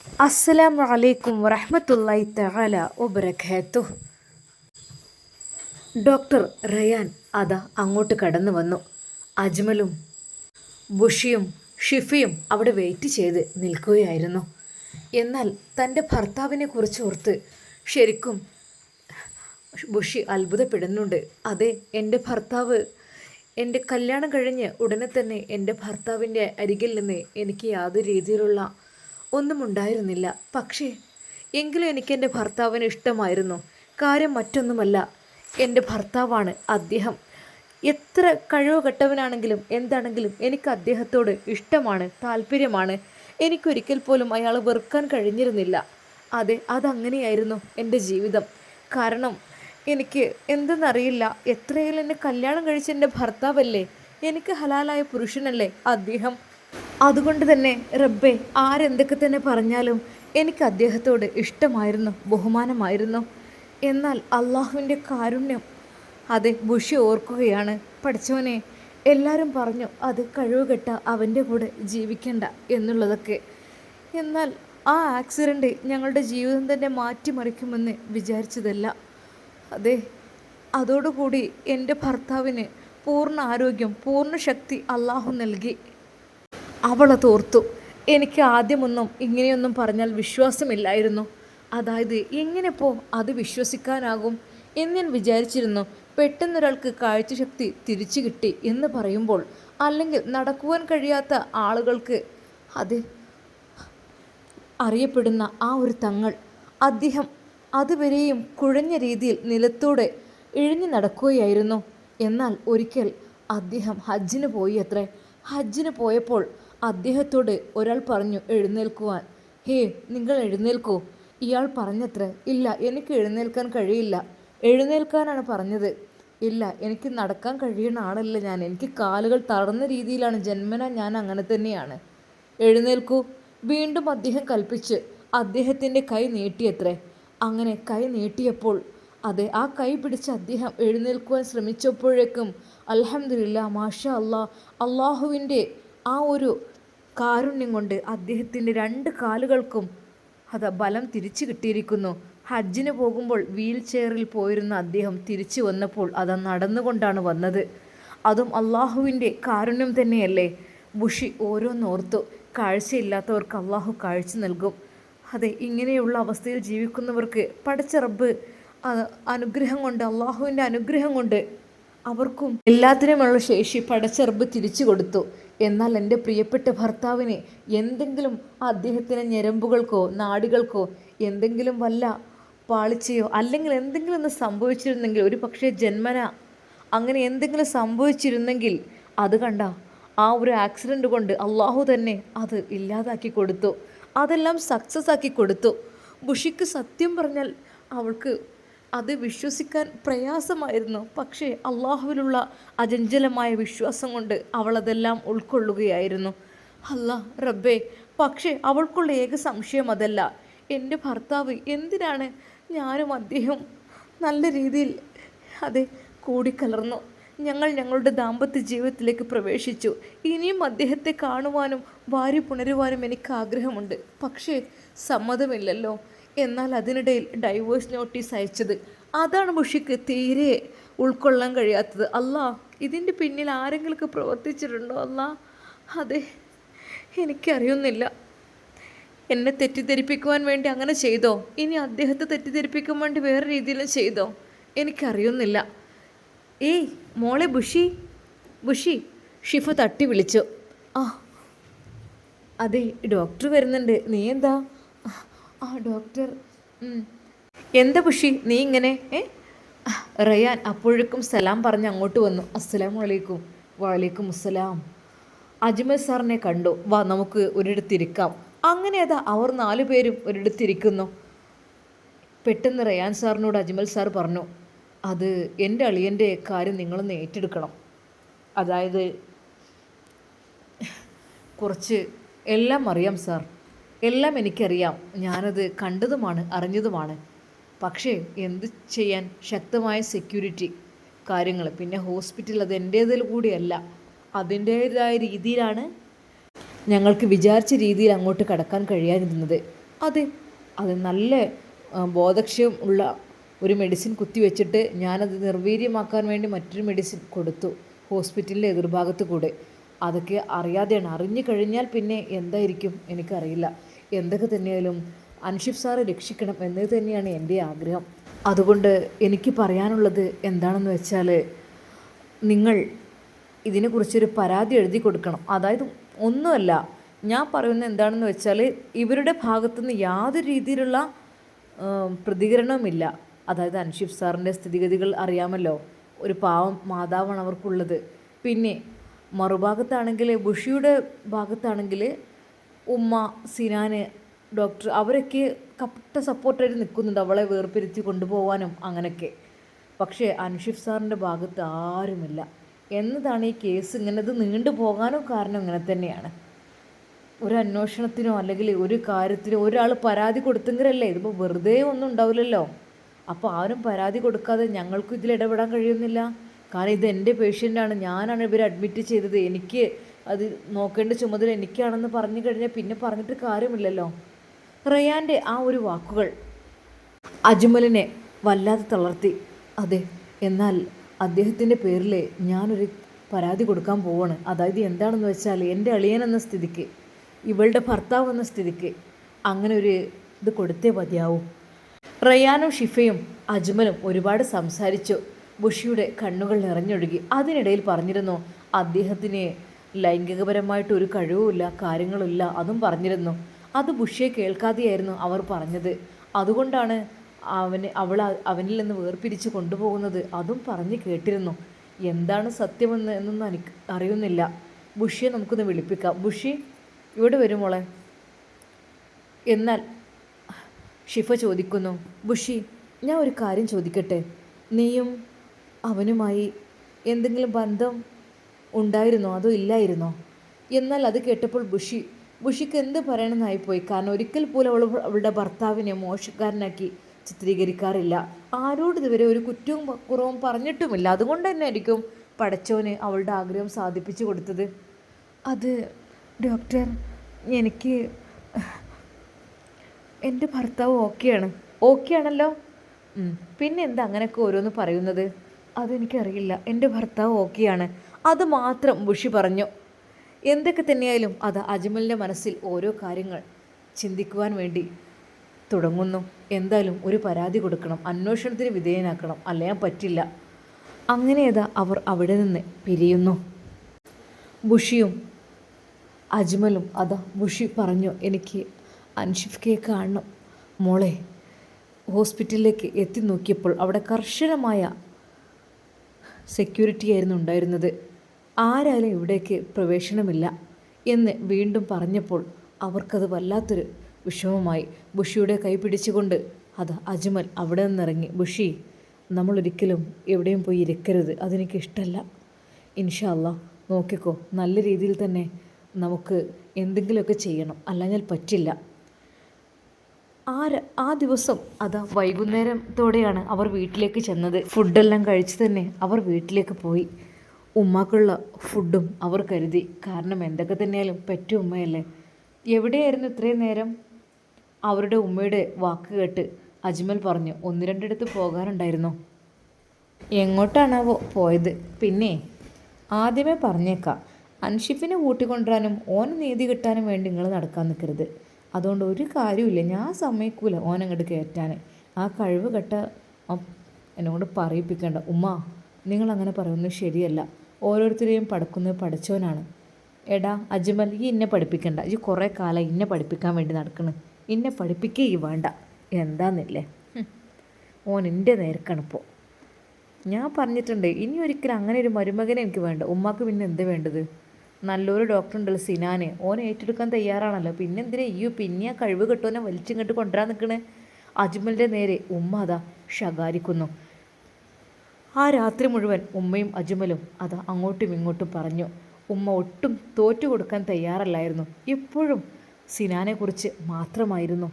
അസ്സലാമു അലൈക്കും വറഹ്മത്തുള്ളാഹി തആല വബറകാതുഹു. ഡോക്ടർ റയാൻ അതാ അങ്ങോട്ട് കടന്നു വന്നു. അജ്മലും ബുഷിയും ഷിഫയും അവിടെ വെയിറ്റ് ചെയ്ത് നിൽക്കുകയായിരുന്നു. എന്നാൽ തൻ്റെ ഭർത്താവിനെ കുറിച്ച് ഓർത്ത് ശരിക്കും ബുഷി അത്ഭുതപ്പെടുന്നുണ്ട്. അതെ, എൻ്റെ ഭർത്താവ്, എൻ്റെ കല്യാണം കഴിഞ്ഞ് ഉടനെ തന്നെ എൻ്റെ ഭർത്താവിൻ്റെ അരികിൽ നിന്ന് എനിക്ക് യാതൊരു രീതിയിലുള്ള ഒന്നും ഉണ്ടായിരുന്നില്ല. പക്ഷേ എങ്കിലും എനിക്ക് എൻ്റെ ഭർത്താവിന് ഇഷ്ടമായിരുന്നു. കാര്യം മറ്റൊന്നുമല്ല, എൻ്റെ ഭർത്താവാണ്. അദ്ദേഹം എത്ര കഴിവ് കെട്ടവനാണെങ്കിലും എന്താണെങ്കിലും എനിക്ക് അദ്ദേഹത്തോട് ഇഷ്ടമാണ്, താല്പര്യമാണ്. എനിക്കൊരിക്കൽ പോലും അയാളെ വെറുക്കാൻ കഴിഞ്ഞിരുന്നില്ല. അതെ, അതങ്ങനെയായിരുന്നു എൻ്റെ ജീവിതം. കാരണം എനിക്ക് എന്തെന്നറിയില്ല, എത്രയായാലും എന്നെ കല്യാണം കഴിച്ച എൻ്റെ ഭർത്താവല്ലേ, എനിക്ക് ഹലാലായ പുരുഷനല്ലേ അദ്ദേഹം. അതുകൊണ്ട് തന്നെ റബ്ബേ, ആരെന്തൊക്കെ തന്നെ പറഞ്ഞാലും എനിക്ക് അദ്ദേഹത്തോട് ഇഷ്ടമായിരുന്നു, ബഹുമാനമായിരുന്നു. എന്നാൽ അള്ളാഹുവിൻ്റെ കാരുണ്യം, അതെ, ബുഷി ഓർക്കുകയാണ്. പഠിച്ചവനെ, എല്ലാവരും പറഞ്ഞു അത് കഴിവുകെട്ട അവൻ്റെ കൂടെ ജീവിക്കണ്ട എന്നുള്ളതൊക്കെ. എന്നാൽ ആ ആക്സിഡൻറ്റ് ഞങ്ങളുടെ ജീവിതം തന്നെ മാറ്റിമറിക്കുമെന്ന് വിചാരിച്ചതല്ല. അതെ, അതോടുകൂടി എൻ്റെ ഭർത്താവിന് പൂർണ്ണ ആരോഗ്യം, പൂർണ്ണ ശക്തി അള്ളാഹു നൽകി. അവളതോർത്തു. എനിക്ക് ആദ്യമൊന്നും ഇങ്ങനെയൊന്നും പറഞ്ഞാൽ വിശ്വാസമില്ലായിരുന്നു. അതായത് എങ്ങനെപ്പോൾ അത് വിശ്വസിക്കാനാകും എന്ന് ഞാൻ വിചാരിച്ചിരുന്നു. പെട്ടെന്നൊരാൾക്ക് കാഴ്ചശക്തി തിരിച്ചു കിട്ടി എന്ന് പറയുമ്പോൾ, അല്ലെങ്കിൽ നടക്കുവാൻ കഴിയാത്ത ആളുകൾക്ക് അത് അറിയപ്പെടുന്ന ആ ഒരു തങ്ങൾ, അദ്ദേഹം അതുവരെയും കുഴഞ്ഞ രീതിയിൽ നിലത്തൂടെ ഇഴഞ്ഞു നടക്കുകയായിരുന്നു. എന്നാൽ ഒരിക്കൽ അദ്ദേഹം ഹജ്ജിന് പോയി അത്രേ. ഹജ്ജിന് പോയപ്പോൾ അദ്ദേഹത്തോട് ഒരാൾ പറഞ്ഞു എഴുന്നേൽക്കുവാൻ. ഹേ, നിങ്ങൾ എഴുന്നേൽക്കൂ. ഇയാൾ പറഞ്ഞത്ര, ഇല്ല എനിക്ക് എഴുന്നേൽക്കാൻ കഴിയില്ല. എഴുന്നേൽക്കാനാണ് പറഞ്ഞത്. ഇല്ല, എനിക്ക് നടക്കാൻ കഴിയുന്ന ആളല്ല ഞാൻ, എനിക്ക് കാലുകൾ തളർന്ന രീതിയിലാണ് ജന്മന, ഞാൻ അങ്ങനെ തന്നെയാണ്. എഴുന്നേൽക്കൂ. വീണ്ടും അദ്ദേഹം കൽപ്പിച്ച് അദ്ദേഹത്തിൻ്റെ കൈ നീട്ടിയത്രേ. അങ്ങനെ കൈ നീട്ടിയപ്പോൾ അതെ, ആ കൈ പിടിച്ച് അദ്ദേഹം എഴുന്നേൽക്കുവാൻ ശ്രമിച്ചപ്പോഴേക്കും അൽഹംദുലില്ലാ, മാഷാ അല്ലാ, അള്ളാഹുവിൻ്റെ ആ ഒരു കാരുണ്യം കൊണ്ട് അദ്ദേഹത്തിൻ്റെ രണ്ട് കാലുകൾക്കും അത് ബലം തിരിച്ചു കിട്ടിയിരിക്കുന്നു. ഹജ്ജിന് പോകുമ്പോൾ വീൽ ചെയറിൽ പോയിരുന്ന അദ്ദേഹം തിരിച്ചു വന്നപ്പോൾ അത് നടന്നുകൊണ്ടാണ് വന്നത്. അതും അള്ളാഹുവിൻ്റെ കാരുണ്യം തന്നെയല്ലേ. ബുഷി ഓരോന്നോർത്തു. കാഴ്ചയില്ലാത്തവർക്ക് അള്ളാഹു കാഴ്ച നൽകും. അതെ, ഇങ്ങനെയുള്ള അവസ്ഥയിൽ ജീവിക്കുന്നവർക്ക് പടച്ച റബ്ബ് അനുഗ്രഹം കൊണ്ട്, അള്ളാഹുവിൻ്റെ അനുഗ്രഹം കൊണ്ട് അവർക്കും എല്ലാത്തിനുമുള്ള ശേഷി പടച്ച റബ്ബ് തിരിച്ചു കൊടുത്തു. എന്നാൽ എൻ്റെ പ്രിയപ്പെട്ട ഭർത്താവിന് എന്തെങ്കിലും അദ്ദേഹത്തിന് ഞരമ്പുകൾക്കോ നാഡികൾക്കോ എന്തെങ്കിലും വല്ല പാളിച്ചയോ അല്ലെങ്കിൽ എന്തെങ്കിലും ഒന്ന് സംഭവിച്ചിരുന്നെങ്കിൽ, ഒരു പക്ഷേ ജന്മന അങ്ങനെ എന്തെങ്കിലും സംഭവിച്ചിരുന്നെങ്കിൽ, അത് കണ്ട ആ ഒരു ആക്സിഡൻ്റ് കൊണ്ട് അള്ളാഹു തന്നെ അത് ഇല്ലാതാക്കി കൊടുത്തു. അതെല്ലാം സക്സസ് ആക്കി കൊടുത്തു. ബുഷിക്ക് സത്യം പറഞ്ഞാൽ അവൾക്ക് അത് വിശ്വസിക്കാൻ പ്രയാസമായിരുന്നു. പക്ഷേ അള്ളാഹുവിലുള്ള അചഞ്ചലമായ വിശ്വാസം കൊണ്ട് അവളതെല്ലാം ഉൾക്കൊള്ളുകയായിരുന്നു. അല്ലാ റബ്ബേ, പക്ഷേ അവൾക്കുള്ള ഏക സംശയം അതല്ല. എൻ്റെ ഭർത്താവ് എന്തിനാണ് ഞാനും അദ്ദേഹം നല്ല രീതിയിൽ അതെ കൂടിക്കലർന്നു, ഞങ്ങൾ ഞങ്ങളുടെ ദാമ്പത്യ ജീവിതത്തിലേക്ക് പ്രവേശിച്ചു. ഇനിയും അദ്ദേഹത്തെ കാണുവാനും ഭാര്യ പുണരുവാനും എനിക്ക് ആഗ്രഹമുണ്ട്. പക്ഷേ സമ്മതമില്ലല്ലോ. എന്നാൽ അതിനിടയിൽ ഡൈവോഴ്സ് നോട്ടീസ് അയച്ചത്, അതാണ് ബുഷിക്ക് തീരെ ഉൾക്കൊള്ളാൻ കഴിയാത്തത്. അല്ലാ, ഇതിൻ്റെ പിന്നിൽ ആരെങ്കിലും പ്രവർത്തിച്ചിട്ടുണ്ടോ അല്ലാ? അതെ, എനിക്കറിയുന്നില്ല. എന്നെ തെറ്റിദ്ധരിപ്പിക്കുവാൻ വേണ്ടി അങ്ങനെ ചെയ്തോ, ഇനി അദ്ദേഹത്തെ തെറ്റിദ്ധരിപ്പിക്കാൻ വേണ്ടി വേറെ രീതിയിലും ചെയ്തോ, എനിക്കറിയുന്നില്ല. ഏയ് മോളെ ബുഷി, ബുഷി, ഷിഫ തട്ടി വിളിച്ചു. ആ അതെ, ഡോക്ടർ വരുന്നുണ്ട്. നീ എന്താ? ആ ഡോക്ടർ. എന്താ ബുഷി നീ ഇങ്ങനെ? റയാൻ അപ്പോഴേക്കും സലാം പറഞ്ഞ് അങ്ങോട്ട് വന്നു. അസ്സലാമു അലൈക്കും. വലൈക്കും അസ്സലാം. അജ്മൽ സാറിനെ കണ്ടു. വാ നമുക്ക് ഒരിടത്തിരിക്കാം. അങ്ങനെ അതാ അവർ 4 പേരും ഒരിടത്തിരിക്കുന്നു. പെട്ടെന്ന് റയാൻ സാറിനോട് അജ്മൽ സാർ പറഞ്ഞു, അത് എൻ്റെ അളിയൻ്റെ കാര്യം നിങ്ങളൊന്ന് ഏറ്റെടുക്കണം. അതായത് കുറച്ച് എല്ലാം അറിയാം സാർ, എല്ലാം എനിക്കറിയാം. ഞാനത് കണ്ടതുമാണ് അറിഞ്ഞതുമാണ്. പക്ഷേ എന്ത് ചെയ്യാൻ, ശക്തമായ സെക്യൂരിറ്റി കാര്യങ്ങൾ, പിന്നെ ഹോസ്പിറ്റൽ അത് എൻ്റേതിൽ കൂടിയല്ല, അതിൻ്റേതായ രീതിയിലാണ് ഞങ്ങൾക്ക് വിചാരിച്ച രീതിയിൽ അങ്ങോട്ട് കടക്കാൻ കഴിയാതിരുന്നത്. അതെ, അത് നല്ല ബോധക്ഷയം ഉള്ള ഒരു മെഡിസിൻ കുത്തിവെച്ചിട്ട് ഞാനത് നിർവീര്യമാക്കാൻ വേണ്ടി മറ്റൊരു മെഡിസിൻ കൊടുത്തു ഹോസ്പിറ്റലിൻ്റെ എതിർഭാഗത്ത് കൂടെ. അതൊക്കെ അറിയാതെയാണ്. അറിഞ്ഞു കഴിഞ്ഞാൽ പിന്നെ എന്തായിരിക്കും എനിക്കറിയില്ല. എന്തൊക്കെ തന്നെയായാലും അൻഷിഫ് സാറെ രക്ഷിക്കണം എന്നത് തന്നെയാണ് എൻ്റെ ആഗ്രഹം. അതുകൊണ്ട് എനിക്ക് പറയാനുള്ളത് എന്താണെന്ന് വെച്ചാൽ, നിങ്ങൾ ഇതിനെക്കുറിച്ചൊരു പരാതി എഴുതി കൊടുക്കണം. അതായത് ഒന്നുമല്ല, ഞാൻ പറയുന്നത് എന്താണെന്ന് വെച്ചാൽ, ഇവരുടെ ഭാഗത്തുനിന്ന് യാതൊരു രീതിയിലുള്ള പ്രതികരണവുമില്ല. അതായത് അൻഷിഫ് സാറിൻ്റെ സ്ഥിതിഗതികൾ അറിയാമല്ലോ, ഒരു പാവം മാതാവാണ് അവർക്കുള്ളത്. പിന്നെ മറുഭാഗത്താണെങ്കിൽ ബുഷിയുടെ ഭാഗത്താണെങ്കിൽ ഉമ്മ, സിനാന്, ഡോക്ടർ അവരൊക്കെ കട്ട സപ്പോർട്ടായിട്ട് നിൽക്കുന്നുണ്ട് അവളെ വേർപിരിച്ച് കൊണ്ടുപോകാനും അങ്ങനെയൊക്കെ. പക്ഷേ അൻഷിഫ് സാറിൻ്റെ ഭാഗത്ത് ആരുമില്ല എന്നതാണ് ഈ കേസ് ഇങ്ങനെ നീണ്ടു പോകാനും കാരണം ഇങ്ങനെ തന്നെയാണ്. ഒരു അന്വേഷണത്തിനോ അല്ലെങ്കിൽ ഒരു കാര്യത്തിനോ ഒരാൾ പരാതി കൊടുത്തെങ്കിലല്ലേ, ഇതിപ്പോൾ വെറുതെ ഒന്നും ഉണ്ടാവില്ലല്ലോ. അപ്പോൾ ആരും പരാതി കൊടുക്കാതെ ഞങ്ങൾക്കും ഇതിൽ ഇടപെടാൻ കഴിയുന്നില്ല. കാരണം ഇത് എൻ്റെ പേഷ്യൻ്റാണ്, ഞാനാണ് ഇവർ അഡ്മിറ്റ് ചെയ്തത്, എനിക്ക് അത് നോക്കേണ്ട ചുമതല എനിക്കാണെന്ന് പറഞ്ഞു കഴിഞ്ഞാൽ പിന്നെ പറഞ്ഞിട്ട് കാര്യമില്ലല്ലോ. റയാൻ്റെ ആ ഒരു വാക്കുകൾ അജ്മലിനെ വല്ലാതെ തളർത്തി. അതെ, എന്നാൽ അദ്ദേഹത്തിൻ്റെ പേരിൽ ഞാനൊരു പരാതി കൊടുക്കാൻ പോവാണ്. അതായത് എന്താണെന്ന് വെച്ചാൽ, എൻ്റെ അളിയൻ എന്ന സ്ഥിതിക്ക്, ഇവളുടെ ഭർത്താവ് എന്ന സ്ഥിതിക്ക് അങ്ങനെ ഒരു ഇത് കൊടുത്തേ മതിയാവും. റയാനും ഷിഫയും അജ്മലും ഒരുപാട് സംസാരിച്ചു. ബുഷിയുടെ കണ്ണുകൾ നിറഞ്ഞൊഴുകി. അതിനിടയിൽ പറഞ്ഞിരുന്നു അദ്ദേഹത്തിന് ലൈംഗികപരമായിട്ട് ഒരു കഴിവുമില്ല, കാര്യങ്ങളില്ല, അതും പറഞ്ഞിരുന്നു. അത് ബുഷിയെ കേൾക്കാതെയായിരുന്നു അവർ പറഞ്ഞത്. അതുകൊണ്ടാണ് അവനിൽ നിന്ന് വേർപിരിച്ച് കൊണ്ടുപോകുന്നത്, അതും പറഞ്ഞ് കേട്ടിരുന്നു. എന്താണ് സത്യമെന്ന് എന്നൊന്നും എനിക്ക് അറിയുന്നില്ല. ബുഷിയെ നമുക്കൊന്ന് വിളിപ്പിക്കാം. ബുഷി ഇവിടെ വരുമോളെ. എന്നാൽ ഷിഫ ചോദിക്കുന്നു, ബുഷി ഞാൻ ഒരു കാര്യം ചോദിക്കട്ടെ, നീയും അവനുമായി എന്തെങ്കിലും ബന്ധം ഉണ്ടായിരുന്നോ അതോ ഇല്ലായിരുന്നോ? എന്നാൽ അത് കേട്ടപ്പോൾ ബുഷിക്ക് എന്ത് പറയണമെന്നായിപ്പോയി. കാരണം ഒരിക്കൽ പോലും അവളുടെ ഭർത്താവിനെ മോശക്കാരനാക്കി ചിത്രീകരിക്കാറില്ല. ആരോട് ഇതുവരെ ഒരു കുറ്റവും കുറവും പറഞ്ഞിട്ടുമില്ല. അതുകൊണ്ട് തന്നെ ആയിരിക്കും പടച്ചോന് അവളുടെ ആഗ്രഹം സാധിപ്പിച്ചു കൊടുത്തത്. അത് ഡോക്ടർ, എനിക്ക് എൻ്റെ ഭർത്താവ് ഓക്കെ ആണല്ലോ. പിന്നെ എന്താ അങ്ങനെയൊക്കെ ഓരോന്ന് പറയുന്നത്? അതെനിക്കറിയില്ല, എൻ്റെ ഭർത്താവ് ഓക്കെയാണ്, അത് മാത്രം ബുഷി പറഞ്ഞു. എന്തൊക്കെ തന്നെയായാലും അത് അജ്മലിൻ്റെ മനസ്സിൽ ഓരോ കാര്യങ്ങൾ ചിന്തിക്കുവാൻ വേണ്ടി തുടങ്ങുന്നു. എന്തായാലും ഒരു പരാതി കൊടുക്കണം, അന്വേഷണത്തിന് വിധേയനാക്കണം, അല്ലെങ്കിൽ പറ്റില്ല. അങ്ങനെയതാ അവർ അവിടെ നിന്ന് പിരിയുന്നു. ബുഷിയും അജ്മലും ബുഷി പറഞ്ഞു, എനിക്ക് അൻഷിഫ്കയെ കാണണം. മോളെ, ഹോസ്പിറ്റലിലേക്ക് എത്തി നോക്കിയപ്പോൾ അവിടെ കർശനമായ സെക്യൂരിറ്റി ആയിരുന്നു ഉണ്ടായിരുന്നത്. ആരായാലും ഇവിടേക്ക് പ്രവേശനമില്ല എന്ന് വീണ്ടും പറഞ്ഞപ്പോൾ അവർക്കത് വല്ലാത്തൊരു വിഷമമായി. ബുഷിയുടെ കൈ പിടിച്ചുകൊണ്ട് അജ്മൽ അവിടെ നിന്നിറങ്ങി. ബുഷി, നമ്മളൊരിക്കലും എവിടെയും പോയി ഇരിക്കരുത്, അതെനിക്കിഷ്ടമല്ല. ഇൻഷാ അല്ലാ നോക്കിക്കോ, നല്ല രീതിയിൽ തന്നെ നമുക്ക് എന്തെങ്കിലുമൊക്കെ ചെയ്യണം, അല്ലാഞ്ഞാൽ പറ്റില്ല. ആ ദിവസം വൈകുന്നേരത്തോടെയാണ് അവർ വീട്ടിലേക്ക് ചെന്നത്. ഫുഡെല്ലാം കഴിച്ച് തന്നെ അവർ വീട്ടിലേക്ക് പോയി. ഉമ്മാക്കുള്ള ഫുഡും അവർ കരുതി. കാരണം എന്തൊക്കെ തന്നെയാലും പെറ്റ ഉമ്മയല്ലേ. എവിടെയായിരുന്നു ഇത്രയും നേരം? അവരുടെ ഉമ്മയുടെ വാക്ക് കേട്ട് അജ്മൽ പറഞ്ഞു, 1-2 ഇടത്ത് പോകാനുണ്ടായിരുന്നു. എങ്ങോട്ടാണാവോ പോയത്? പിന്നെ ആദ്യമേ പറഞ്ഞേക്കാം, അൻഷിഫിനെ കൂട്ടിക്കൊണ്ടുവരാനും ഓന് നീതി കിട്ടാനും വേണ്ടി നിങ്ങൾ നടക്കാൻ നിൽക്കരുത്. അതുകൊണ്ട് ഒരു കാര്യമില്ല, ഞാൻ സമ്മതിക്കൂല ഓനങ്ങോട്ട് കയറ്റാൻ. ആ കഴിവ് കെട്ട എന്നോട് പറയിപ്പിക്കേണ്ട. ഉമ്മ, നിങ്ങളങ്ങനെ പറയുന്നത് ശരിയല്ല. ഓരോരുത്തരെയും പഠിക്കുന്നത് പഠിച്ചവനാണ്. എടാ അജ്മൽ, ഈ ഇന്നെ പഠിപ്പിക്കണ്ട. ഈ കുറേ കാലം ഇന്നെ പഠിപ്പിക്കാൻ വേണ്ടി നടക്കണം. ഇന്നെ പഠിപ്പിക്കേ വേണ്ട. എന്താന്നില്ലേ, ഓൻ എൻ്റെ നേർക്കാണിപ്പോൾ. ഞാൻ പറഞ്ഞിട്ടുണ്ട്, ഇനി ഒരിക്കലും അങ്ങനെ ഒരു മരുമകനെ എനിക്ക് വേണ്ട. ഉമ്മാക്ക് പിന്നെ എന്താ വേണ്ടത്? നല്ലൊരു ഡോക്ടർ ഉണ്ടല്ലോ സിനാന്, ഓനെ ഏറ്റെടുക്കാൻ തയ്യാറാണല്ലോ. പിന്നെ എന്തിനാ പിന്നെ ആ കഴിവ് കെട്ടോനെ വലിച്ചിങ്ങോട്ട് കൊണ്ടുവരാൻ നിൽക്കണേ? അജ്മലിൻ്റെ നേരെ ഉമ്മ ശകാരിക്കുന്നു. ആ രാത്രി മുഴുവൻ ഉമ്മയും അജ്മലും അങ്ങോട്ടും ഇങ്ങോട്ടും പറഞ്ഞു. ഉമ്മ ഒട്ടും തോറ്റു കൊടുക്കാൻ തയ്യാറല്ലായിരുന്നു. എപ്പോഴും സിനാനെക്കുറിച്ച് മാത്രമായിരുന്നു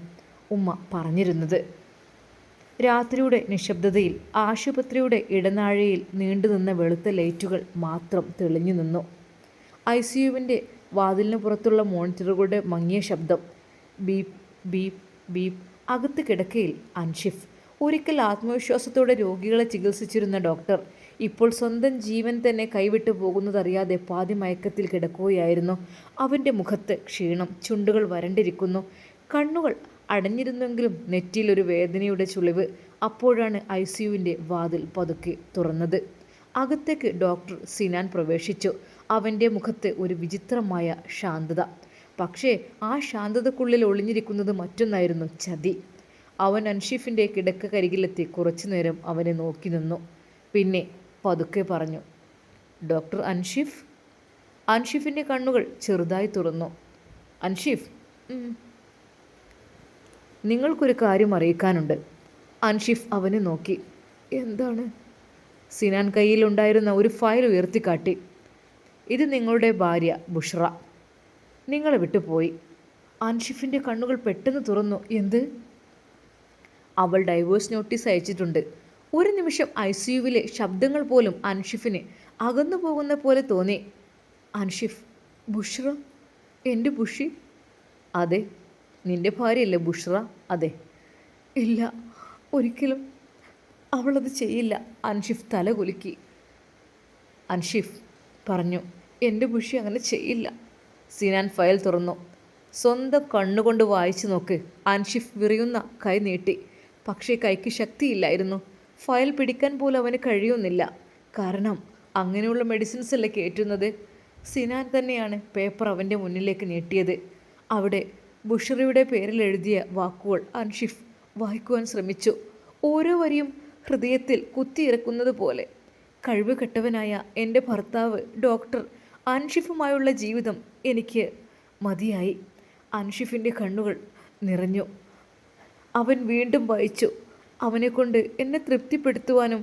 ഉമ്മ പറഞ്ഞിരുന്നത്. രാത്രിയുടെ നിശബ്ദതയിൽ ആശുപത്രിയുടെ ഇടനാഴിയിൽ നീണ്ടുനിന്ന വെളുത്ത ലൈറ്റുകൾ മാത്രം തെളിഞ്ഞു നിന്നു. ICUവിൻ്റെ വാതിലിന് പുറത്തുള്ള മോണിറ്ററുകളുടെ മങ്ങിയ ശബ്ദം ബീപ്പ് ബീപ്പ് ബീപ്. അകത്ത് കിടക്കയിൽ അൻഷിഫ്. ഒരിക്കൽ ആത്മവിശ്വാസത്തോടെ രോഗികളെ ചികിത്സിച്ചിരുന്ന ഡോക്ടർ ഇപ്പോൾ സ്വന്തം ജീവൻ തന്നെ കൈവിട്ടു പോകുന്നതറിയാതെ പാതിമയക്കത്തിൽ കിടക്കുകയായിരുന്നു. അവൻ്റെ മുഖത്ത് ക്ഷീണം, ചുണ്ടുകൾ വരണ്ടിരിക്കുന്നു, കണ്ണുകൾ അടഞ്ഞിരുന്നെങ്കിലും നെറ്റിയിലൊരു വേദനയുടെ ചുളിവ്. അപ്പോഴാണ് ICUവിൻ്റെ വാതിൽ പതുക്കെ തുറന്നത്. അകത്തേക്ക് ഡോക്ടർ സിനാൻ പ്രവേശിച്ചു. അവൻ്റെ മുഖത്ത് ഒരു വിചിത്രമായ ശാന്തത. പക്ഷേ ആ ശാന്തതക്കുള്ളിൽ ഒളിഞ്ഞിരിക്കുന്നത് മറ്റൊന്നായിരുന്നു: ചതി. അവൻ അൻഷിഫിൻ്റെ കിടക്കരികിലെത്തി കുറച്ചുനേരം അവനെ നോക്കി നിന്നു. പിന്നെ പതുക്കെ പറഞ്ഞു, ഡോക്ടർ അൻഷിഫ്. അൻഷിഫിൻ്റെ കണ്ണുകൾ ചെറുതായി തുറന്നു. അൻഷിഫ്, നിങ്ങൾക്കൊരു കാര്യം അറിയിക്കാനുണ്ട്. അൻഷിഫ് അവനെ നോക്കി. എന്താണ്? സിനാൻ കയ്യിലുണ്ടായിരുന്ന ഒരു ഫയൽ ഉയർത്തിക്കാട്ടി. ഇത് നിങ്ങളുടെ ഭാര്യ ബുഷ്ര നിങ്ങളെ വിട്ടുപോയി. അൻഷിഫിൻ്റെ കണ്ണുകൾ പെട്ടെന്ന് തുറന്നു. എന്ത്? അവൾ ഡൈവോഴ്സ് നോട്ടീസ് അയച്ചിട്ടുണ്ട്. ഒരു നിമിഷം ICUവിലെ ശബ്ദങ്ങൾ പോലും അൻഷിഫിന് അകന്നു പോകുന്ന പോലെ തോന്നി. അൻഷിഫ്, ബുഷ്ര? എൻ്റെ ബുഷി? അതെ, നിന്റെ ഭാര്യയല്ലേ ബുഷ്ര? അതെ. ഇല്ല, ഒരിക്കലും അവളത് ചെയ്യില്ല. അൻഷിഫ് തല കുലുക്കി. അൻഷിഫ് പറഞ്ഞു, എൻ്റെ ബുഷി അങ്ങനെ ചെയ്യില്ല. സിനാൻ ഫയൽ തുറന്നു. സ്വന്തം കണ്ണുകൊണ്ട് വായിച്ചു നോക്ക്. അൻഷിഫ് വിറിയുന്ന കൈ നീട്ടി. പക്ഷേ കൈക്ക് ശക്തിയില്ലായിരുന്നു. ഫയൽ പിടിക്കാൻ പോലും അവന് കഴിയുന്നില്ല. കാരണം അങ്ങനെയുള്ള മെഡിസിൻസ് അല്ലേ കയറ്റുന്നത്. സിനാൻ തന്നെയാണ് പേപ്പർ അവൻ്റെ മുന്നിലേക്ക് നീട്ടിയത്. അവിടെ ബുഷറയുടെ പേരിൽ എഴുതിയ വാക്കുകൾ അൻഷിഫ് വായിക്കുവാൻ ശ്രമിച്ചു. ഓരോ വരിയും ഹൃദയത്തിൽ കുത്തിയിറക്കുന്നത് പോലെ. കഴിവ് കെട്ടവനായ എൻ്റെ ഭർത്താവ് ഡോക്ടർ അൻഷിഫുമായുള്ള ജീവിതം എനിക്ക് മതിയായി. അൻഷിഫിൻ്റെ കണ്ണുകൾ നിറഞ്ഞു. അവൻ വീണ്ടും വായിച്ചു. അവനെക്കൊണ്ട് എന്നെ തൃപ്തിപ്പെടുത്തുവാനും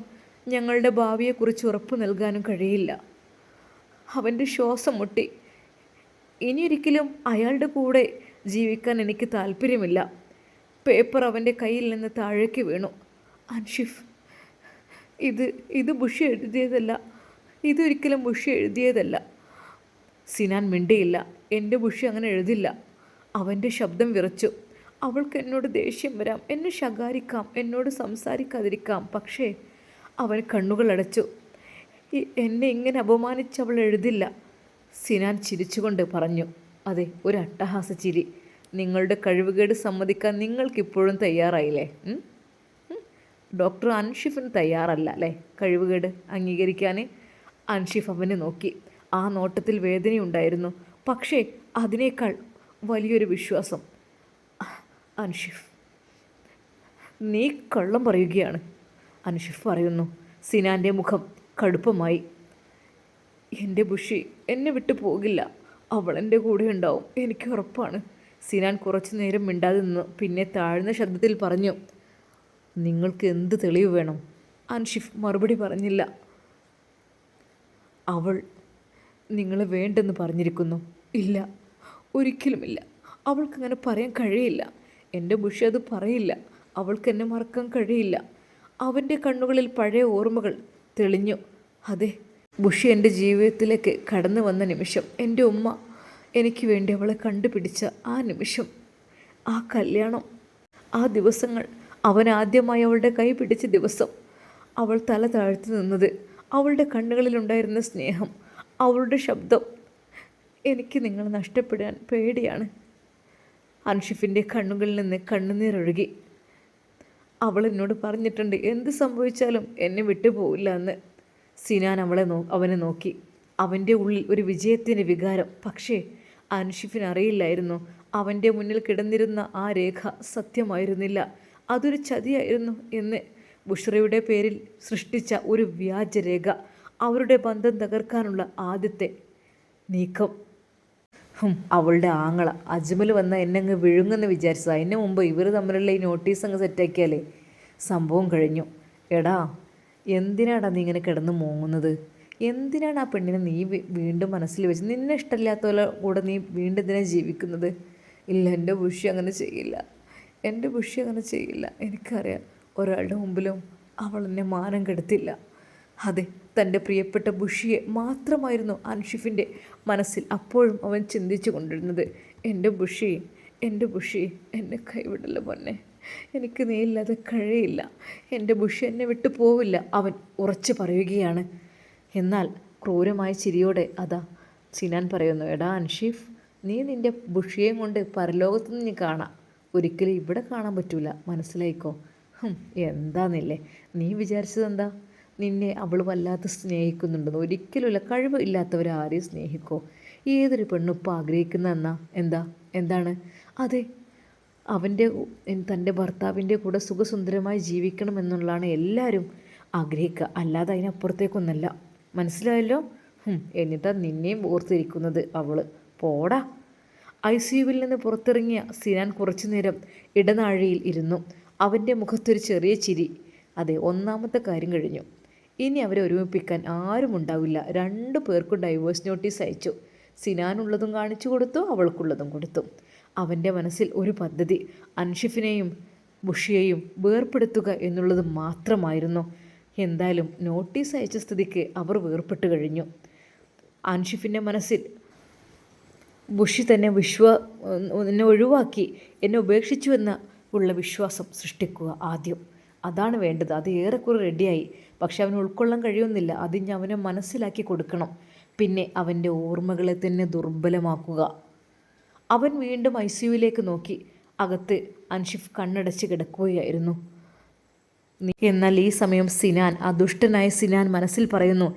ഞങ്ങളുടെ ഭാവിയെക്കുറിച്ച് ഉറപ്പ് നൽകാനും കഴിയില്ല. അവൻ്റെ ശ്വാസം മുട്ടി. ഇനിയൊരിക്കലും അയാളുടെ കൂടെ ജീവിക്കാൻ എനിക്ക് താല്പര്യമില്ല. പേപ്പർ അവൻ്റെ കയ്യിൽ നിന്ന് താഴേക്ക് വീണു. അൻഷിഫ്, ഇത് ബുഷി എഴുതിയതല്ല. ഇതൊരിക്കലും ബുഷി എഴുതിയതല്ല. സിനാൻ മിണ്ടിയില്ല. എൻ്റെ ബുഷി അങ്ങനെ എഴുതില്ല. അവൻ്റെ ശബ്ദം വിറച്ചു. അവൾക്ക് എന്നോട് ദേഷ്യം വരാം, എന്നെ ശകാരിക്കാം, എന്നോട് സംസാരിക്കാതിരിക്കാം. പക്ഷേ അവൻ കണ്ണുകൾ അടച്ചു. എന്നെ ഇങ്ങനെ അപമാനിച്ച് അവൾ എഴുതില്ല. സിനാൻ ചിരിച്ചുകൊണ്ട് പറഞ്ഞു. അതെ, ഒരു അട്ടഹാസ ചിരി. നിങ്ങളുടെ കഴിവുകേട് സമ്മതിക്കാൻ നിങ്ങൾക്കിപ്പോഴും തയ്യാറായില്ലേ? ഡോക്ടർ അൻഷിഫിന് തയ്യാറല്ല അല്ലേ കഴിവുകേട് അംഗീകരിക്കാൻ? അൻഷിഫ് അവനെ നോക്കി. ആ നോട്ടത്തിൽ വേദനയുണ്ടായിരുന്നു, പക്ഷേ അതിനേക്കാൾ വലിയൊരു വിശ്വാസം. അൻഷിഫ്, നീ കള്ളം പറയുകയാണ്. അൻഷിഫ് പറയുന്നു. സിനാൻ്റെ മുഖം കടുപ്പമായി. എൻ്റെ ബുഷി എന്നെ വിട്ടു പോകില്ല. അവൾ എൻ്റെ കൂടെ ഉണ്ടാവും, എനിക്ക് ഉറപ്പാണ്. സിനാൻ കുറച്ചു നേരം മിണ്ടാതെ നിന്നു. പിന്നെ താഴ്ന്ന ശബ്ദത്തിൽ പറഞ്ഞു, നിങ്ങൾക്ക് എന്ത് തെളിവ് വേണം? അൻഷിഫ് മറുപടി പറഞ്ഞില്ല. അവൾ നിങ്ങളെ വേണ്ടെന്ന് പറഞ്ഞിരിക്കുന്നു. ഇല്ല, ഒരിക്കലുമില്ല. അവൾക്കങ്ങനെ പറയാൻ കഴിയില്ല. എൻ്റെ ബുഷി അത് പറയില്ല. അവൾക്ക് എന്നെ മറക്കാൻ കഴിയില്ല. അവൻ്റെ കണ്ണുകളിൽ പഴയ ഓർമ്മകൾ തെളിഞ്ഞു. അതെ, ബുഷി എൻ്റെ ജീവിതത്തിലേക്ക് കടന്നു വന്ന നിമിഷം, എൻ്റെ ഉമ്മ എനിക്ക് വേണ്ടി അവളെ കണ്ടുപിടിച്ച ആ നിമിഷം, ആ കല്യാണം, ആ ദിവസങ്ങൾ, അവൻ ആദ്യമായി അവളുടെ കൈ പിടിച്ച ദിവസം, അവൾ തല താഴ്ത്തി നിന്നത്, അവളുടെ കണ്ണുകളിലുണ്ടായിരുന്ന സ്നേഹം, അവളുടെ ശബ്ദം. എനിക്ക് നിങ്ങളെ നഷ്ടപ്പെടാൻ പേടിയാണ്. അൻഷിഫിൻ്റെ കണ്ണുകളിൽ നിന്ന് കണ്ണുനീരൊഴുകി. അവൾ എന്നോട് പറഞ്ഞിട്ടുണ്ട്, എന്ത് സംഭവിച്ചാലും എന്നെ വിട്ടു പോവില്ല എന്ന്. സിനാൻ അവനെ നോക്കി. അവൻ്റെ ഉള്ളിൽ ഒരു വിജയത്തിൻ്റെ വികാരം. പക്ഷേ അൻഷിഫിന് അറിയില്ലായിരുന്നു, അവൻ്റെ മുന്നിൽ കിടന്നിരുന്ന ആ രേഖ സത്യമായിരുന്നില്ല, അതൊരു ചതിയായിരുന്നു എന്ന്. ബുഷ്രയുടെ പേരിൽ സൃഷ്ടിച്ച ഒരു വ്യാജരേഖ, അവരുടെ ബന്ധം തകർക്കാനുള്ള ആദ്യത്തെ നീക്കം. അവളുടെ ആങ്ങള അജ്മൽ വന്ന എന്നെ അങ്ങ് വിഴുങ്ങെന്ന് വിചാരിച്ചതാണ്. അതിന് മുമ്പ് ഇവർ തമ്മിലുള്ള ഈ നോട്ടീസ് അങ്ങ് സെറ്റാക്കിയാലേ സംഭവം കഴിഞ്ഞു. എടാ, എന്തിനാടാ നീ ഇങ്ങനെ കിടന്ന് മോങ്ങുന്നത്? എന്തിനാണ് ആ പെണ്ണിനെ നീ വീണ്ടും മനസ്സിൽ വെച്ച്, നിന്നെ ഇഷ്ടമില്ലാത്തവരെ കൂടെ നീ വീണ്ടും ഇതിനെ ജീവിക്കുന്നത്? ഇല്ല, എൻ്റെ ബുഷി അങ്ങനെ ചെയ്യില്ല. എൻ്റെ ബുഷി അങ്ങനെ ചെയ്യില്ല. എനിക്കറിയാം, ഒരാളുടെ മുമ്പിലും അവൾ എന്നെ മാനം കെടുത്തില്ല. അതെ, തൻ്റെ പ്രിയപ്പെട്ട ബുഷിയെ മാത്രമായിരുന്നു അൻഷിഫിൻ്റെ മനസ്സിൽ അപ്പോഴും അവൻ ചിന്തിച്ചു കൊണ്ടിരുന്നത്. എൻ്റെ ബുഷി എൻ്റെ ബുഷി, എന്നെ കൈവിടല്ല പൊന്നെ, എനിക്ക് നീ ഇല്ലാതെ കഴിയില്ല, എൻ്റെ ബുഷി എന്നെ വിട്ടു പോവില്ല, അവൻ ഉറച്ചു പറയുകയാണ്. എന്നാൽ ക്രൂരമായ ചിരിയോടെ അതാ സിനാൻ പറയുന്നു, എടാ അൻഷിഫ്, നീ നിൻ്റെ ബുഷിയെയും കൊണ്ട് പരലോകത്തു നിന്ന് നീ കാണാം, ഒരിക്കലും ഇവിടെ കാണാൻ പറ്റൂല, മനസ്സിലായിക്കോ. എന്താന്നില്ലേ നീ വിചാരിച്ചതെന്താ? നിന്നെ അവൾ വല്ലാതെ സ്നേഹിക്കുന്നുണ്ടെന്ന്? ഒരിക്കലുമില്ല. കഴിവ് ഇല്ലാത്തവരാരെയും സ്നേഹിക്കോ? ഏതൊരു പെണ്ണുപ്പം ആഗ്രഹിക്കുന്ന എന്താണ്? അതെ, അവൻ്റെ തൻ്റെ ഭർത്താവിൻ്റെ കൂടെ സുഖസുന്ദരമായി ജീവിക്കണം എന്നുള്ളതാണ് എല്ലാവരും ആഗ്രഹിക്കുക, അല്ലാതെ അതിനപ്പുറത്തേക്കൊന്നല്ല. മനസ്സിലായല്ലോ? എന്നിട്ടാ നിന്നെയും ഓർത്തിരിക്കുന്നത് അവൾ. പോടാ. ICUവിൽ നിന്ന് പുറത്തിറങ്ങിയ സിനാൻ കുറച്ചു നേരം ഇടനാഴിയിൽ ഇരുന്നു. അവൻ്റെ മുഖത്തൊരു ചെറിയ ചിരി. അതെ, ഒന്നാമത്തെ കാര്യം കഴിഞ്ഞു. ഇനി അവരെ ഒരുമിപ്പിക്കാൻ ആരും ഉണ്ടാവില്ല. 2 പേർക്കും ഡൈവേഴ്സ് നോട്ടീസ് അയച്ചു. സിനാനുള്ളതും കാണിച്ചു കൊടുത്തു, അവൾക്കുള്ളതും കൊടുത്തു. അവൻ്റെ മനസ്സിൽ ഒരു പദ്ധതി, അൻഷിഫിനെയും ബുഷിയെയും വേർപ്പെടുത്തുക എന്നുള്ളത് മാത്രമായിരുന്നു. എന്തായാലും നോട്ടീസ് അയച്ച സ്ഥിതിക്ക് അവർ വേർപെട്ട് കഴിഞ്ഞു. അൻഷിഫിൻ്റെ മനസ്സിൽ ബുഷി തന്നെ എന്നെ ഒഴിവാക്കി, എന്നെ ഉപേക്ഷിച്ചു ഉള്ള വിശ്വാസം സൃഷ്ടിക്കുക ആദ്യം. അതാണ് വേണ്ടത്. അത് ഏറെക്കുറെ റെഡിയായി. പക്ഷെ അവന് ഉൾക്കൊള്ളാൻ കഴിയുന്നില്ല. അതിന് അവനെ മനസ്സിലാക്കി കൊടുക്കണം. പിന്നെ അവൻ്റെ ഓർമ്മകളെ തന്നെ ദുർബലമാക്കുക. അവൻ വീണ്ടും ICUവിലേക്ക് നോക്കി. അകത്ത് അൻഷിഫ് കണ്ണടച്ച് കിടക്കുകയായിരുന്നു. എന്നാൽ ഈ സമയം ദുഷ്ടനായ സിനാൻ മനസ്സിൽ പറയുന്നു,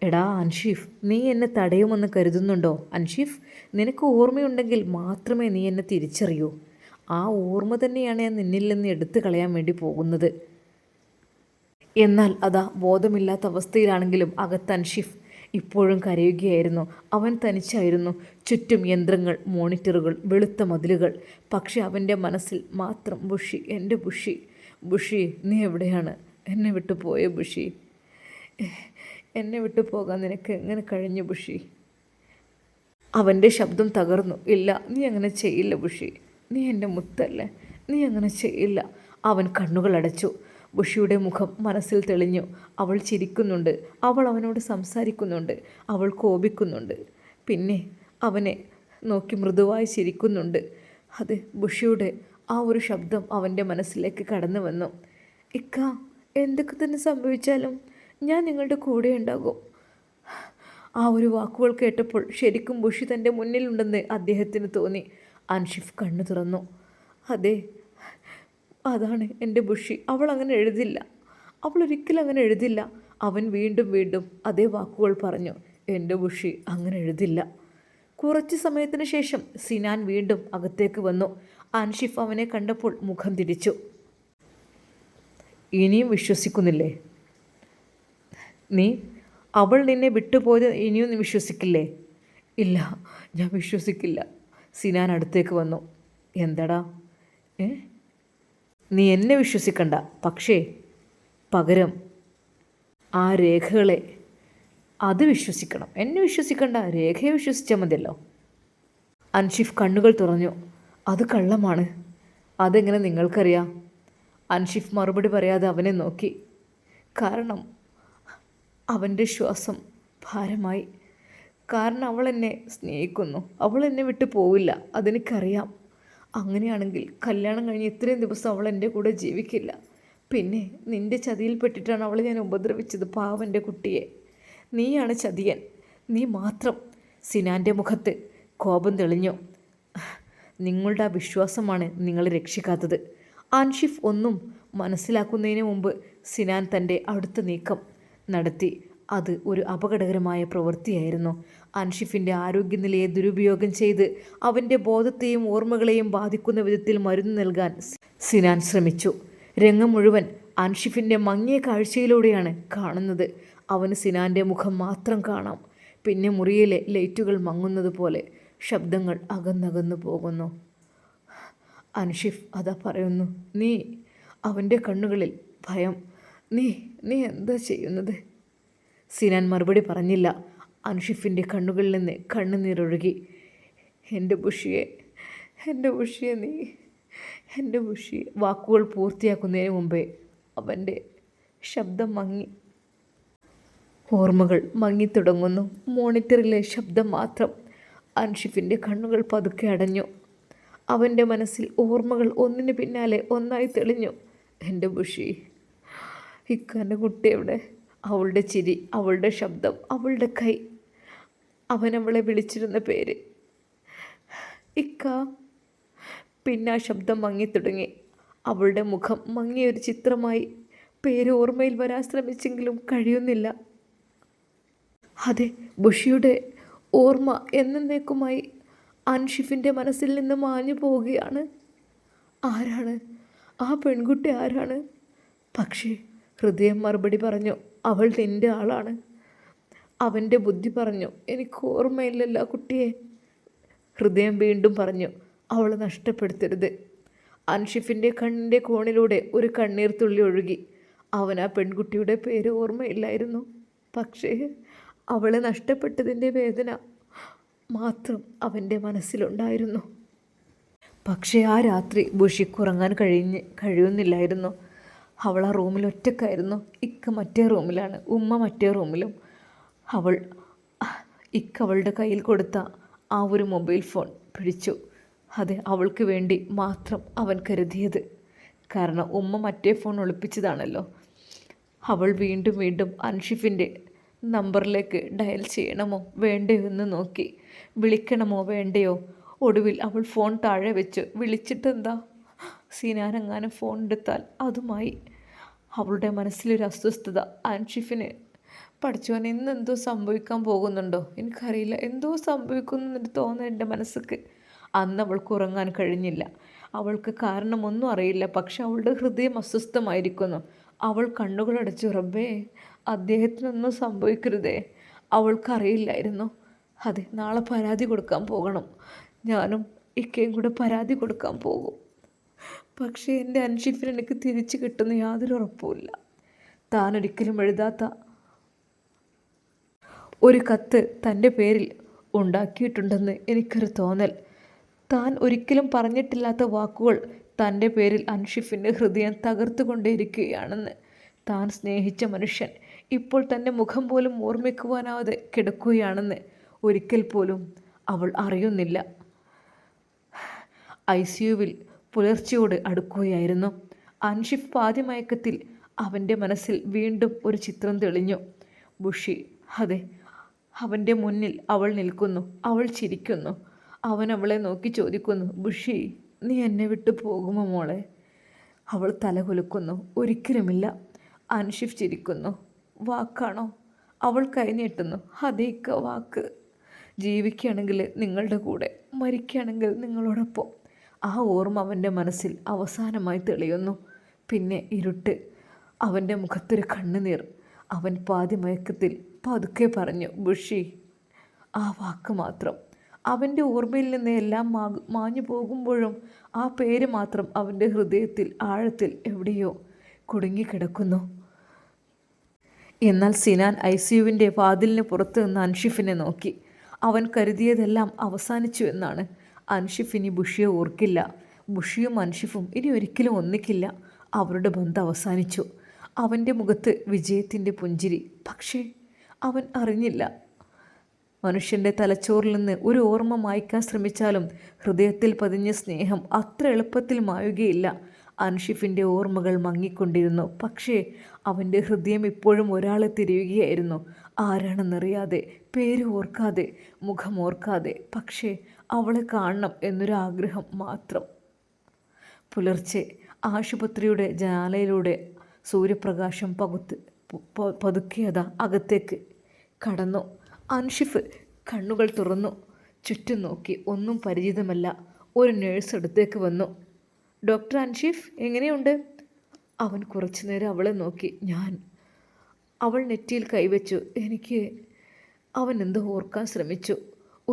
എടാ അൻഷിഫ്, നീ എന്നെ തടയുമെന്ന് കരുതുന്നുണ്ടോ? അൻഷിഫ്, നിനക്ക് ഓർമ്മയുണ്ടെങ്കിൽ മാത്രമേ നീ എന്നെ തിരിച്ചറിയൂ. ആ ഓർമ്മ തന്നെയാണ് ഞാൻ നിന്നിൽ നിന്ന് എടുത്തു കളയാൻ വേണ്ടി പോകുന്നത്. എന്നാൽ അതാ ബോധമില്ലാത്ത അവസ്ഥയിലാണെങ്കിലും അകത്ത് അൻഷിഫ് ഇപ്പോഴും കരയുകയായിരുന്നു. അവൻ തനിച്ചായിരുന്നു. ചുറ്റും യന്ത്രങ്ങൾ, മോണിറ്ററുകൾ, വെളുത്ത മതിലുകൾ. പക്ഷെ അവൻ്റെ മനസ്സിൽ മാത്രം ബുഷി, എൻ്റെ ബുഷി. ബുഷി, നീ എവിടെയാണ്? എന്നെ വിട്ടു പോയ ബുഷി. എന്നെ വിട്ടു പോകാൻ നിനക്ക് എങ്ങനെ കഴിഞ്ഞു ബുഷി? അവൻ്റെ ശബ്ദം തകർന്നു. ഇല്ല, നീ അങ്ങനെ ചെയ്യില്ല ബുഷി. നീ എൻ്റെ മുത്തല്ലേ, നീ അങ്ങനെ ചെയ്യില്ല. അവൻ കണ്ണുകൾ അടച്ചു. ബുഷിയുടെ മുഖം മനസ്സിൽ തെളിഞ്ഞു. അവൾ ചിരിക്കുന്നുണ്ട്, അവൾ അവനോട് സംസാരിക്കുന്നുണ്ട്, അവൾ കോപിക്കുന്നുണ്ട്, പിന്നെ അവനെ നോക്കി മൃദുവായി ചിരിക്കുന്നുണ്ട്. അത് ബുഷിയുടെ ആ ഒരു ശബ്ദം അവൻ്റെ മനസ്സിലേക്ക് കടന്നു വന്നു. ഇക്ക, എന്തൊക്കെ തന്നെ സംഭവിച്ചാലും ഞാൻ നിങ്ങളുടെ കൂടെ ഉണ്ടാകും. ആ ഒരു വാക്കുകൾ കേട്ടപ്പോൾ ശരിക്കും ബുഷി തൻ്റെ മുന്നിലുണ്ടെന്ന് അദ്ദേഹത്തിന് തോന്നി. അൻഷിഫ് കണ്ണു തുറന്നു. അതെ, അതാണ് എൻ്റെ ബുഷി. അവൾ അങ്ങനെ എഴുതില്ല, അവൾ ഒരിക്കലും അങ്ങനെ എഴുതില്ല. അവൻ വീണ്ടും വീണ്ടും അതേ വാക്കുകൾ പറഞ്ഞു. എൻ്റെ ബുഷി അങ്ങനെ എഴുതില്ല. കുറച്ച് സമയത്തിന് ശേഷം സിനാൻ വീണ്ടും അകത്തേക്ക് വന്നു. അൻഷിഫ് അവനെ കണ്ടപ്പോൾ മുഖം തിരിച്ചു. ഇനിയും വിശ്വസിക്കുന്നില്ലേ നീ? അവൾ നിന്നെ വിട്ടുപോയത് ഇനിയും നീ വിശ്വസിക്കില്ലേ? ഇല്ല, ഞാൻ വിശ്വസിക്കില്ല. സിനാൻ അടുത്തേക്ക് വന്നു. എന്താടാ? നീ എന്നെ വിശ്വസിക്കണ്ട, പക്ഷേ പകരം ആ രേഖകളെ അത് വിശ്വസിക്കണം. എന്നെ വിശ്വസിക്കണ്ട, രേഖയെ വിശ്വസിച്ചാൽ മതിയല്ലോ. അൻഷിഫ് കണ്ണുകൾ തുറന്നു. അത് കള്ളമാണ്. അതെങ്ങനെ നിങ്ങൾക്കറിയാം? അൻഷിഫ് മറുപടി പറയാതെ അവനെ നോക്കി. കാരണം അവൻ്റെ ശ്വാസം ഭാരമായി. കാരണം അവൾ എന്നെ സ്നേഹിക്കുന്നു, അവൾ എന്നെ വിട്ടു പോവില്ല, അതെനിക്കറിയാം. അങ്ങനെയാണെങ്കിൽ കല്യാണം കഴിഞ്ഞ് ഇത്രയും ദിവസം അവൾ എൻ്റെ കൂടെ ജീവിക്കില്ല. പിന്നെ നിൻ്റെ ചതിയിൽപ്പെട്ടിട്ടാണ് അവളെ ഞാൻ ഉപദ്രവിച്ചത്, പാവൻ്റെ കുട്ടിയെ. നീയാണ് ചതിയൻ, നീ മാത്രം. സിനാൻ്റെ മുഖത്ത് കോപം തെളിഞ്ഞു. നിങ്ങളുടെ ആ വിശ്വാസമാണ് നിങ്ങളെ രക്ഷിക്കാത്തത്. അൻഷിഫ് ഒന്നും മനസ്സിലാക്കുന്നതിന് മുമ്പ് സിനാൻ തൻ്റെ അടുത്ത നീക്കം നടത്തി. അത് ഒരു അപകടകരമായ പ്രവൃത്തിയായിരുന്നു. അൻഷിഫിൻ്റെ ആരോഗ്യനിലയെ ദുരുപയോഗം ചെയ്ത് അവൻ്റെ ബോധത്തെയും ഓർമ്മകളെയും ബാധിക്കുന്ന വിധത്തിൽ മരുന്ന് നൽകാൻ സിനാൻ ശ്രമിച്ചു. രംഗം മുഴുവൻ അൻഷിഫിൻ്റെ മങ്ങിയ കാഴ്ചയിലൂടെയാണ് കാണുന്നത്. അവന് സിനാൻ്റെ മുഖം മാത്രം കാണാം. പിന്നെ മുറിയിലെ ലൈറ്റുകൾ മങ്ങുന്നത് പോലെ ശബ്ദങ്ങൾ അകന്നകന്നു പോകുന്നു. അൻഷിഫ് അതാ പറയുന്നു, നീ. അവൻ്റെ കണ്ണുകളിൽ ഭയം. നീ എന്താ ചെയ്യുന്നത്? സിനാൻ മറുപടി പറഞ്ഞില്ല. അൻഷിഫിൻ്റെ കണ്ണുകളിൽ നിന്ന് കണ്ണുനീരൊഴുകി. എൻ്റെ ബുഷിയെ നീ, എൻ്റെ ബുഷിയെ. വാക്കുകൾ പൂർത്തിയാക്കുന്നതിന് മുമ്പേ അവൻ്റെ ശബ്ദം മങ്ങി. ഓർമ്മകൾ മങ്ങിത്തുടങ്ങുന്നു. മോണിറ്ററിലെ ശബ്ദം മാത്രം. അൻഷിഫിൻ്റെ കണ്ണുകൾ പതുക്കെ അടഞ്ഞു. അവൻ്റെ മനസ്സിൽ ഓർമ്മകൾ ഒന്നിനു പിന്നാലെ ഒന്നായി തെളിഞ്ഞു. എൻ്റെ ബുഷി, ഇക്കാൻ്റെ കുട്ടി എവിടെ? അവളുടെ ചിരി, അവളുടെ ശബ്ദം, അവളുടെ കൈ, അവളെ വിളിച്ചിരുന്ന പേര് ഇക്ക. പിന്നെ ആ ശബ്ദം മങ്ങിത്തുടങ്ങി. അവളുടെ മുഖം മങ്ങിയൊരു ചിത്രമായി. പേര് ഓർമ്മയിൽ വരാൻ ശ്രമിച്ചെങ്കിലും കഴിയുന്നില്ല. അതെ, ബുഷിയുടെ ഓർമ്മ എന്നേക്കുമായി അൻഷിഫിൻ്റെ മനസ്സിൽ നിന്ന് മാഞ്ഞു പോവുകയാണ്. ആരാണ് ആ പെൺകുട്ടി? ആരാണ്? പക്ഷേ ഹൃദയം മറുപടി പറഞ്ഞു, അവൾ നിൻ്റെ ആളാണ്. അവൻ്റെ ബുദ്ധി പറഞ്ഞു, എനിക്ക് ഓർമ്മയില്ലല്ലോ കുട്ടിയെ. ഹൃദയം വീണ്ടും പറഞ്ഞു, അവളെ നഷ്ടപ്പെടുത്തരുത്. അൻഷിഫിൻ്റെ കണ്ണിൻ്റെ കോണിലൂടെ ഒരു കണ്ണീർ തുള്ളി ഒഴുകി. അവൻ ആ പെൺകുട്ടിയുടെ പേര് ഓർമ്മയില്ലായിരുന്നു. പക്ഷേ അവളെ നഷ്ടപ്പെട്ടതിൻ്റെ വേദന മാത്രം അവൻ്റെ മനസ്സിലുണ്ടായിരുന്നു. പക്ഷേ ആ രാത്രി ബുഷിക്കുറങ്ങാൻ കഴിയുന്നില്ലായിരുന്നു. അവൾ ആ റൂമിൽ ഒറ്റക്കായിരുന്നു. ഇക്ക മറ്റേ റൂമിലാണ്, ഉമ്മ മറ്റേ റൂമിലും. അവളുടെ കയ്യിൽ കൊടുത്ത ആ ഒരു മൊബൈൽ ഫോൺ പിടിച്ചു. അതെ, അവൾക്ക് വേണ്ടി മാത്രം അവൻ കരുതിയത്. കാരണം ഉമ്മ മറ്റേ ഫോൺ ഒളിപ്പിച്ചതാണല്ലോ. അവൾ വീണ്ടും വീണ്ടും അൻഷിഫിൻ്റെ നമ്പറിലേക്ക് ഡയൽ ചെയ്യണമോ വേണ്ടയോ എന്ന് നോക്കി. വിളിക്കണമോ വേണ്ടയോ? ഒടുവിൽ അവൾ ഫോൺ താഴെ വെച്ച് വിളിച്ചിട്ടെന്താ, സിനാനെങ്ങാനും ഫോൺ എടുത്താൽ അതുമായി. അവളുടെ മനസ്സിലൊരു അസ്വസ്ഥത. അൻഷിഫിന് പഠിച്ചവൻ ഇന്നെന്തോ സംഭവിക്കാൻ പോകുന്നുണ്ടോ എനിക്കറിയില്ല, എന്തോ സംഭവിക്കുന്നൊരു തോന്നൽ എൻ്റെ മനസ്സിക്ക്. അന്ന് അവൾക്ക് ഉറങ്ങാൻ കഴിഞ്ഞില്ല. അവൾക്ക് കാരണമൊന്നും അറിയില്ല. പക്ഷെ അവളുടെ ഹൃദയം അസ്വസ്ഥമായിരിക്കുന്നു. അവൾ കണ്ണുകളടച്ചു. റബ്ബേ, അദ്ദേഹത്തിനൊന്നും സംഭവിക്കരുതേ. അവൾക്കറിയില്ലായിരുന്നു. അതെ, നാളെ പരാതി കൊടുക്കാൻ പോകണം. ഞാനും ഇക്കയും കൂടെ പരാതി കൊടുക്കാൻ പോകും. പക്ഷേ എൻ്റെ അൻഷിഫിന് എനിക്ക് തിരിച്ചു കിട്ടുന്ന യാതൊരു ഉറപ്പുമില്ല. താൻ ഒരിക്കലും എഴുതാത്ത ഒരു കത്ത് തൻ്റെ പേരിൽ ഉണ്ടാക്കിയിട്ടുണ്ടെന്ന് എനിക്കൊരു തോന്നൽ. താൻ ഒരിക്കലും പറഞ്ഞിട്ടില്ലാത്ത വാക്കുകൾ തൻ്റെ പേരിൽ അൻഷിഫിൻ്റെ ഹൃദയം തകർത്തുകൊണ്ടേയിരിക്കുകയാണെന്ന്. താൻ സ്നേഹിച്ച മനുഷ്യൻ ഇപ്പോൾ തൻ്റെ മുഖം പോലും ഓർമ്മിക്കുവാനാവാതെ കിടക്കുകയാണെന്ന് ഒരിക്കൽ പോലും അവൾ അറിയുന്നില്ല. ICUവിൽ പുലർച്ചയോട് അടുക്കുകയായിരുന്നു. അൻഷിഫ് പാതിമയക്കത്തിൽ. അവൻ്റെ മനസ്സിൽ വീണ്ടും ഒരു ചിത്രം തെളിഞ്ഞു. ബുഷി. അതെ, അവൻ്റെ മുന്നിൽ അവൾ നിൽക്കുന്നു. അവൾ ചിരിക്കുന്നു. അവൻ അവളെ നോക്കി ചോദിക്കുന്നു, ബുഷി, നീ എന്നെ വിട്ടു പോകുമോ മോളെ? അവൾ തല കുലുക്കുന്നു. ഒരിക്കലുമില്ല. അൻഷിഫ് ചിരിക്കുന്നു. വാക്കാണോ? അവൾ കൈനീട്ടുന്നു. അതേക്ക വാക്ക്. ജീവിക്കുകയാണെങ്കിൽ നിങ്ങളുടെ കൂടെ, മരിക്കുകയാണെങ്കിൽ നിങ്ങളോടൊപ്പം. ആ ഓർമ്മ അവൻ്റെ മനസ്സിൽ അവസാനമായി തെളിയുന്നു. പിന്നെ ഇരുട്ട്. അവൻ്റെ മുഖത്തൊരു കണ്ണുനീർ. അവൻ പാതിമയക്കത്തിൽ പതുക്കെ പറഞ്ഞു, ബുഷി. ആ വാക്ക് മാത്രം. അവൻ്റെ ഓർമ്മയിൽ നിന്ന് എല്ലാം മാഞ്ഞു പോകുമ്പോഴും ആ പേര് മാത്രം അവൻ്റെ ഹൃദയത്തിൽ ആഴത്തിൽ എവിടെയോ കുടുങ്ങിക്കിടക്കുന്നു. എന്നാൽ സിനാൻ ICUവിൻ്റെ വാതിലിന് പുറത്ത് നിന്ന് അൻഷിഫിനെ നോക്കി. അവൻ കരുതിയതെല്ലാം അവസാനിച്ചു എന്നാണ്. അൻഷിഫ് ഇനി ബുഷിയെ ഓർക്കില്ല. ബുഷിയും അൻഷിഫും ഇനി ഒരിക്കലും ഒന്നിക്കില്ല. അവരുടെ ബന്ധം അവസാനിച്ചു. അവൻ്റെ മുഖത്ത് വിജയത്തിൻ്റെ പുഞ്ചിരി. പക്ഷേ അവൻ അറിഞ്ഞില്ല. മനുഷ്യൻ്റെ തലച്ചോറിൽ നിന്ന് ഒരു ഓർമ്മ മായ്ക്കാൻ ശ്രമിച്ചാലും ഹൃദയത്തിൽ പതിഞ്ഞ സ്നേഹം അത്ര എളുപ്പത്തിൽ മായുകയില്ല. അൻഷിഫിൻ്റെ ഓർമ്മകൾ മങ്ങിക്കൊണ്ടിരുന്നു. പക്ഷേ അവൻ്റെ ഹൃദയം ഇപ്പോഴും ഒരാളെ തിരയുകയായിരുന്നു. ആരാണെന്നറിയാതെ, പേര് ഓർക്കാതെ, മുഖം ഓർക്കാതെ. പക്ഷേ അവളെ കാണണം എന്നൊരാഗ്രഹം മാത്രം. പുലർച്ചെ ആശുപത്രിയുടെ ജനാലയിലൂടെ സൂര്യപ്രകാശം പതുക്കിയതാ അകത്തേക്ക് കടന്നു. അൻഷിഫ് കണ്ണുകൾ തുറന്നു. ചുറ്റും നോക്കി. ഒന്നും പരിചിതമല്ല. ഒരു നേഴ്സ് അടുത്തേക്ക് വന്നു. ഡോക്ടർ അൻഷിഫ്, എങ്ങനെയുണ്ട്? അവൻ കുറച്ചു നേരം അവളെ നോക്കി. അവൾ നെറ്റിയിൽ കൈവച്ചു. അവൻ എന്തോ ഓർക്കാൻ ശ്രമിച്ചു.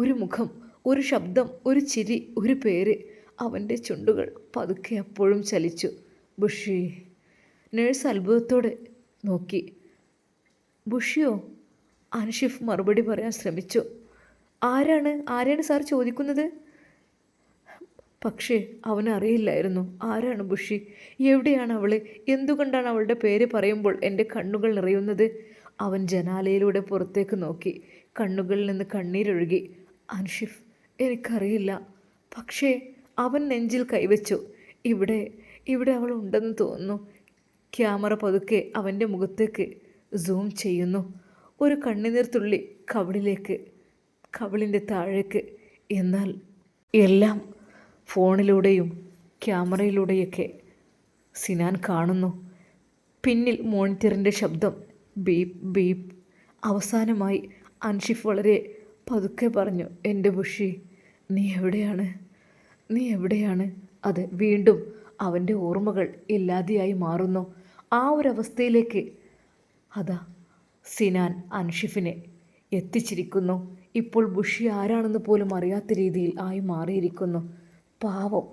ഒരു മുഖം, ഒരു ശബ്ദം, ഒരു ചിരി, ഒരു പേര്. അവൻ്റെ ചുണ്ടുകൾ പതുക്കെ അപ്പോഴും ചലിച്ചു. ബുഷി. നേഴ്സ് അത്ഭുതത്തോടെ നോക്കി. ബുഷിയോ? അൻഷിഫ് മറുപടി പറയാൻ ശ്രമിച്ചു. ആരാണ് സാർ ചോദിക്കുന്നത്? പക്ഷേ അവനറിയില്ലായിരുന്നു ആരാണ് ബുഷി, എവിടെയാണ് അവൾ, എന്തുകൊണ്ടാണ് അവളുടെ പേര് പറയുമ്പോൾ എൻ്റെ കണ്ണുകൾ നിറയുന്നത്. അവൻ ജനാലയിലൂടെ പുറത്തേക്ക് നോക്കി. കണ്ണുകളിൽ നിന്ന് കണ്ണീരൊഴുകി. അൻഷിഫ്, എനിക്കറിയില്ല. പക്ഷേ അവൻ നെഞ്ചിൽ കൈവച്ചു. ഇവിടെ ഇവിടെ അവൾ ഉണ്ടെന്ന് തോന്നുന്നു. ക്യാമറ പതുക്കെ അവൻ്റെ മുഖത്തേക്ക് സൂം ചെയ്യുന്നു. ഒരു കണ്ണുനീർ തുള്ളി കവിളിലേക്ക്, കവിളിൻ്റെ താഴേക്ക്. എന്നാൽ എല്ലാം ഫോണിലൂടെയും ക്യാമറയിലൂടെയൊക്കെ സിനാൻ കാണുന്നു. പിന്നിൽ മോണിറ്ററിൻ്റെ ശബ്ദം ബീപ്പ് ബീപ്പ്. അവസാനമായി അൻഷിഫ് വളരെ പതുക്കെ പറഞ്ഞു, എൻ്റെ ബുഷി, നീ എവിടെയാണ്? നീ എവിടെയാണ്? അതെ, വീണ്ടും അവൻ്റെ ഓർമ്മകൾ ഇല്ലാതെയായി മാറുന്നു. ആ ഒരവസ്ഥയിലേക്ക് അതാ സിനാൻ അൻഷിഫിനെ എത്തിച്ചിരിക്കുന്നു. ഇപ്പോൾ ബുഷി ആരാണെന്ന് പോലും അറിയാത്ത രീതിയിൽ ആയി മാറിയിരിക്കുന്നു. പാവം,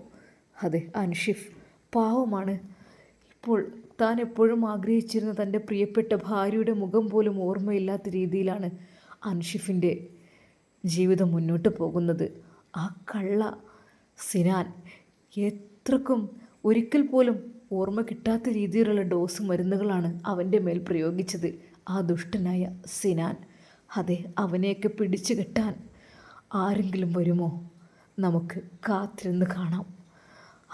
അതെ, അൻഷിഫ് പാവമാണ്. ഇപ്പോൾ താൻ എപ്പോഴും ആഗ്രഹിച്ചിരുന്ന തൻ്റെ പ്രിയപ്പെട്ട ഭാര്യയുടെ മുഖം പോലും ഓർമ്മയില്ലാത്ത രീതിയിലാണ് അൻഷിഫിൻ്റെ ജീവിതം മുന്നോട്ട് പോകുന്നത്. ആ കള്ള സിനാൻ എത്രക്കും ഒരിക്കൽ പോലും ഓർമ്മ കിട്ടാത്ത രീതിയിലുള്ള ഡോസ് മരുന്നുകളാണ് അവൻ്റെ മേൽ പ്രയോഗിച്ചത്, ആ ദുഷ്ടനായ സിനാൻ. അതെ, അവനെയൊക്കെ പിടിച്ചു കെട്ടാൻ ആരെങ്കിലും വരുമോ? നമുക്ക് കാത്തിരുന്ന് കാണാം.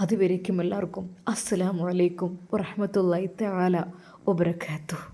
അതുവരേക്കും എല്ലാവർക്കും അസ്സലാമു അലൈക്കും വറഹ്മത്തുള്ളാഹി തആല വബറകാതുഹു.